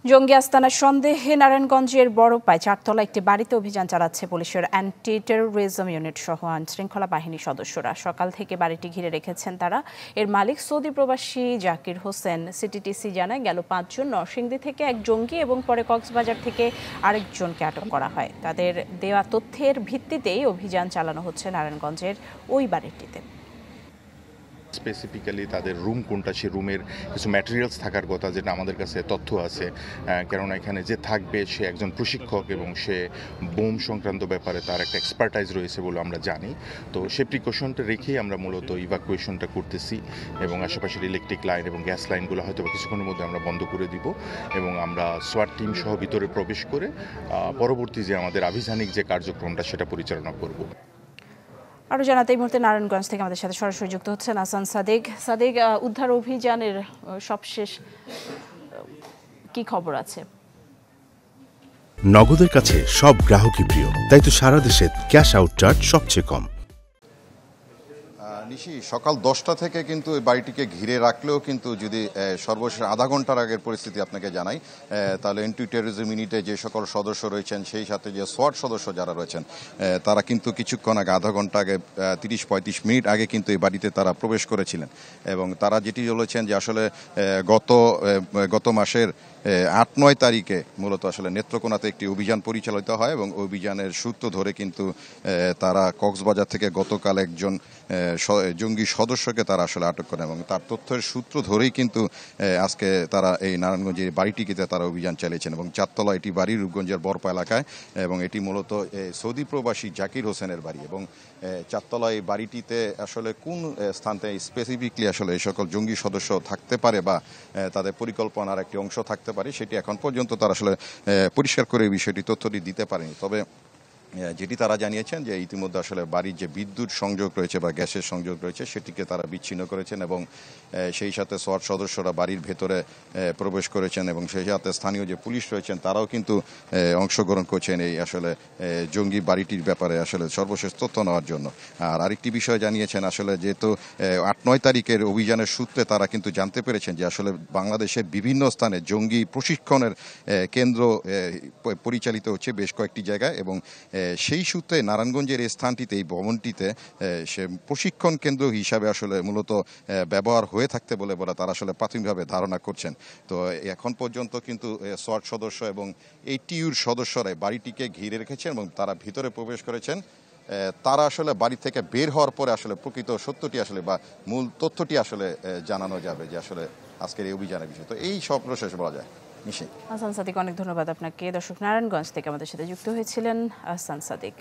জঙ্গি আস্তানার সন্দেহে নারায়ণগঞ্জের বড়পায় চারতলা একটি বাড়িতে অভিযান চালাচ্ছে পুলিশের অ্যান্টি টেরোরিজম ইউনিট সহ আইনশৃঙ্খলা বাহিনীর সদস্যরা। সকাল থেকে বাড়িটি ঘিরে রেখেছেন তারা। এর মালিক সৌদি প্রবাসী জাকির হোসেন। সিটিটিসি জানায়, গেল ৫ জুন নরসিংদী থেকে এক জঙ্গি এবং পরে কক্সবাজার থেকে আরেকজনকে আটক করা হয়। তাদের দেওয়া তথ্যের ভিত্তিতেই অভিযান চালানো হচ্ছে নারায়ণগঞ্জের ওই বাড়িটিতে। স্পেসিফিক্যালি তাদের রুম কোনটা, সে রুমের কিছু ম্যাটেরিয়ালস থাকার কথা, যেটা আমাদের কাছে তথ্য আছে। কেননা এখানে যে থাকবে সে একজন প্রশিক্ষক এবং সে বোম সংক্রান্ত ব্যাপারে তার একটা এক্সপার্টাইজ রয়েছে বলে আমরা জানি। তো সে প্রিকশনটা রেখেই আমরা মূলত ইভাকুয়েশনটা করতেছি এবং আশেপাশের ইলেকট্রিক লাইন এবং গ্যাস লাইনগুলো হয়তো কিছুক্ষণের মধ্যে আমরা বন্ধ করে দিব এবং আমরা সোয়াট টিম সহ ভিতরে প্রবেশ করে পরবর্তী যে আমাদের আভিযানিক যে কার্যক্রমটা সেটা পরিচালনা করব। আরও জানাতে এই মুহূর্তে নারায়ণগঞ্জ থেকে আমাদের সাথে সরাসরি যুক্ত হচ্ছেন আহসান সাদিক। সাদিক, উদ্ধার অভিযানের সবশেষ কি খবর আছে? নগদের কাছে সব গ্রাহকই প্রিয়, তাই তো সারা দেশে ক্যাশ আউট চার্জ সবচেয়ে কম। নিশি সকাল 10টা থেকে কিন্তু এই বাড়িটিকে ঘিরে রাখলেও কিন্তু যদি সর্বশেষ আধা ঘন্টার আগের পরিস্থিতি আপনাকে জানাই, তাহলে অ্যান্টি টেরোরিজম ইউনিটে যে সকল সদস্য রয়েছেন, সেই সাথে যে সোয়াট সদস্য যারা রয়েছেন, তারা কিন্তু কিছুক্ষণ আগে, আধা ঘন্টা আগে, 30-35 মিনিট আগে কিন্তু এই বাড়িতে তারা প্রবেশ করেছিলেন। এবং তারা যেটি বলেছেন যে আসলে গত মাসের 8-9 তারিখে মূলত আসলে নেত্রকোনাতে একটি অভিযান পরিচালিত হয় এবং অভিযানের সূত্র ধরে কিন্তু তারা কক্সবাজার থেকে গতকাল একজন জঙ্গি সদস্যকে তারা আসলে আটক করেন এবং তার তথ্যের সূত্র ধরেই কিন্তু আজকে তারা এই নারায়ণগঞ্জের বাড়িটিতে তারা অভিযান চালিয়েছেন এবং চারতলা এটি বাড়ি, রূপগঞ্জের বড়পা এলাকায়, এবং এটি মূলত সৌদি প্রবাসী জাকির হোসেনের বাড়ি। এবং চারতলা এই বাড়িটিতে আসলে কোন স্থানতে স্পেসিফিকলি আসলে এই সকল জঙ্গি সদস্য থাকতে পারে বা তাদের পরিকল্পনার একটি অংশ থাকতে পারে, সেটি এখন পর্যন্ত তারা আসলে পরিষ্কার করে এই বিষয়টি তথ্যটি দিতে পারেনি। তবে যেটি তারা জানিয়েছেন যে ইতিমধ্যে আসলে বাড়ির যে বিদ্যুৎ সংযোগ রয়েছে বা গ্যাসের সংযোগ রয়েছে সেটিকে তারা বিচ্ছিন্ন করেছেন এবং সেই সাথে সোয়াট সদস্যরা বাড়ির ভেতরে প্রবেশ করেছেন এবং সেই সাথে স্থানীয় যে পুলিশ রয়েছেন তারাও কিন্তু অংশগ্রহণ করছেন এই আসলে জঙ্গি বাড়িটির ব্যাপারে আসলে সর্বশেষ তথ্য নেওয়ার জন্য। আর আরেকটি বিষয় জানিয়েছেন, আসলে যেহেতু 8-9 তারিখের অভিযানের সূত্রে তারা কিন্তু জানতে পেরেছেন যে আসলে বাংলাদেশের বিভিন্ন স্থানে জঙ্গি প্রশিক্ষণের কেন্দ্র পরিচালিত হচ্ছে বেশ কয়েকটি জায়গায় এবং সেই সূত্রে নারায়ণগঞ্জের এই স্থানটিতে, এই ভবনটিতে সে প্রশিক্ষণ কেন্দ্র হিসাবে আসলে মূলত ব্যবহার হয়ে থাকতে বলে তারা আসলে প্রাথমিকভাবে ধারণা করছেন। তো এখন পর্যন্ত কিন্তু সোয়াট সদস্য এবং এটিইউর সদস্যরা বাড়িটিকে ঘিরে রেখেছেন এবং তারা ভিতরে প্রবেশ করেছেন। তারা আসলে বাড়ি থেকে বের হওয়ার পরে আসলে প্রকৃত সত্যটি আসলে বা মূল তথ্যটি আসলে জানানো যাবে যে আসলে আজকের এই অভিযানের বিষয়। তো এই সব প্রশেষ বলা যায়। আহসান সাদিক, অনেক ধন্যবাদ আপনাকে। দর্শক, নারায়ণগঞ্জ থেকে আমাদের সাথে যুক্ত হয়েছিলেন আহসান সাদিক।